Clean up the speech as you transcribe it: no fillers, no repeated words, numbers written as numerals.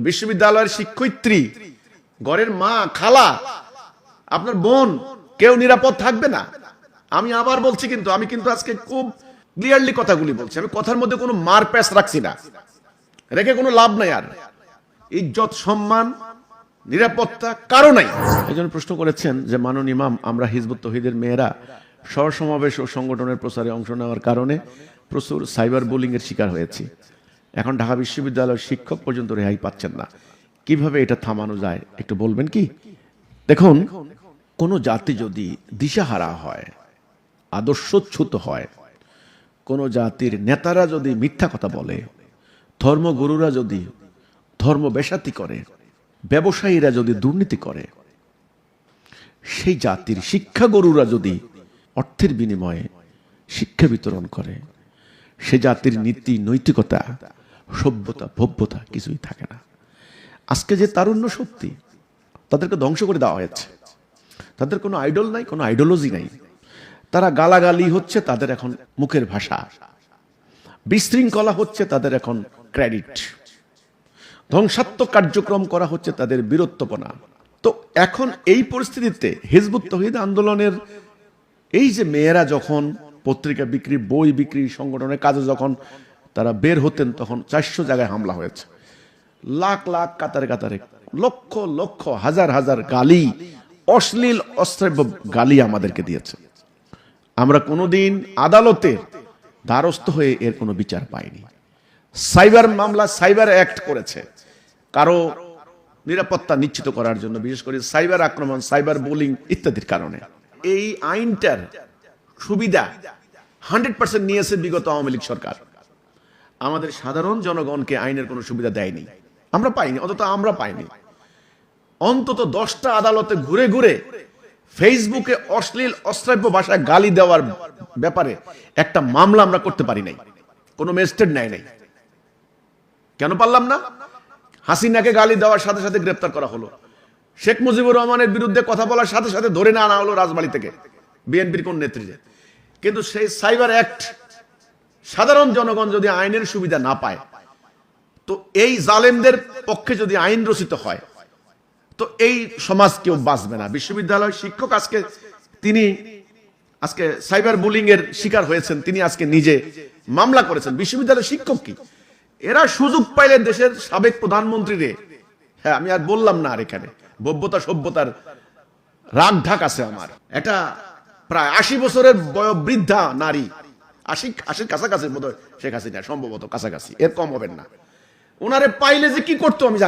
বিশ্ববিদ্যালয়ের শিক্ষয়িত্রী, ঘরের মা, খালা, আপনার বোন, কেউ নিরাপদ থাকবে না। আমি আবার বলছি, কিন্তু আমি কিন্তু আজকে খুব ক্লিয়ারলি কথাগুলি বলছি। আমি কথার মধ্যে কোনো মার প্যাচ রাখছি না, রেখে কোনো লাভ নাই। আর ইজ্জত, সম্মান, নিরাপত্তা কারো নাই। একজন প্রশ্ন করেছেন যে মাননীয় ইমাম, আমরা হিজবুত তৌহিদের মেয়েরা সমাবেশ ও সংগঠনের প্রচারে অংশ নেওয়ার কারণে প্রচুর সাইবার বুলিং এর শিকার হয়েছি। এখন ঢাকা বিশ্ববিদ্যালয়ের শিক্ষক পর্যন্ত রেহাই পাচ্ছেন না। কিভাবে এটা থামানো যায় একটু বলবেন কি? দেখুন, কোন জাতি যদি দিশাহারা হয়, আদর্শচ্যুত হয়, কোন জাতির নেতারা যদি মিথ্যা কথা বলে, ধর্মগুরুরা যদি ধর্ম বেশাতি করে, ব্যবসায়ীরা যদি দুর্নীতি করে, সেই জাতির শিক্ষাগুরুরা যদি অর্থের বিনিময়ে শিক্ষা বিতরণ করে, সে জাতির নীতি, নৈতিকতা, সভ্যতা, ভব্যতা কিছুই থাকে না। আজকে যে তারুণ্য শক্তি, তাদেরকে ধ্বংস করে দেওয়া হয়েছে। তাদের কোনো আইডল নাই, কোনো আইডিওলজি নাই। তারা গালাগালি হচ্ছে তাদের এখন মুখের ভাষা, বিশৃঙ্খলা হচ্ছে তাদের এখন ক্রেডিট, ধ্বংসাত্মক কার্যক্রম করা হচ্ছে তাদের বীরত্বপনা। তো এখন এই পরিস্থিতিতে হিজবুত তৌহিদ আন্দোলনের এই যে মেয়েরা যখন পত্রিকা বিক্রি, বই বিক্রি, সংগঠনের কাজে যখন তারা বের হতেন, তখন 400 জায়গায় হামলা হয়েছে। লাখ লাখ, কাতারে কাতারে, লক্ষ লক্ষ, হাজার হাজার গালি, অশ্লীল অশ্রাব্য গালি আমাদেরকে দিয়েছে। আমরা কোনোদিন আদালতের দ্বারস্থ হয়ে এর কোনো বিচার পাইনি। সাইবার মামলা, সাইবার অ্যাক্ট করেছে কারো নিরাপত্তা নিশ্চিত করার জন্য, বিশেষ করে সাইবার আক্রমণ, সাইবার বুলিং ইত্যাদির কারণে। এই আইনটার সুবিধা 100% নিয়েছে বিগত আওয়ামী লীগ সরকার। আমাদের সাধারণ জনগণকে আইনের কোনো সুবিধা দেয়নি, আমরা পাইনি। অন্তত আমরা পাইনি। অন্তত 10টা আদালতে ঘুরে ঘুরে ফেসবুকে অশ্লীল অশ্রাব্য ভাষায় গালি দেওয়ার ব্যাপারে একটা মামলা আমরা করতে পারি নাই, কোনো ম্যাজিস্ট্রেট নেয় নাই। কেন পারলাম না? হাসিনাকে গালি দেওয়ার সাথে সাথে গ্রেপ্তার করা হলো, শেখ মুজিবুর রহমানের বিরুদ্ধে কথা বলার সাথে সাথে ধরে না আনা হলো রাজবাড়ী থেকে, বিএনপির কোন নেত্রীকে। কিন্তু সেই সাইবার অ্যাক্ট, সাধারণ জনগণ যদি আইনের সুবিধা না পায়, তো এই জালেমদের পক্ষে যদি আইন রচিত হয়, তো এই সমাজ কেউ বাঁচবে না। বিশ্ববিদ্যালয় শিক্ষক তিনি আজকে সাইবার বুলিং এর শিকার হয়েছেন, তিনি আজকে নিজে মামলা করেছেন। বিশ্ববিদ্যালয়ের শিক্ষক কি, এরা সুযোগ পাইলে দেশের সাবেক প্রধানমন্ত্রী রে, হ্যাঁ আমি আর বললাম না, আর এখানে ভব্যতা সভ্যতার রাগ ঢাক আছে আমার। এটা প্রায় 80 বছরের বয়োবৃদ্ধা নারী, 80 কাছাকাছি বোধহয় শেখ হাসিনা, সম্ভবত কাছাকাছি, এর কম হবেন না। ওনারে পাইলে যে কি করতো আমি জানি।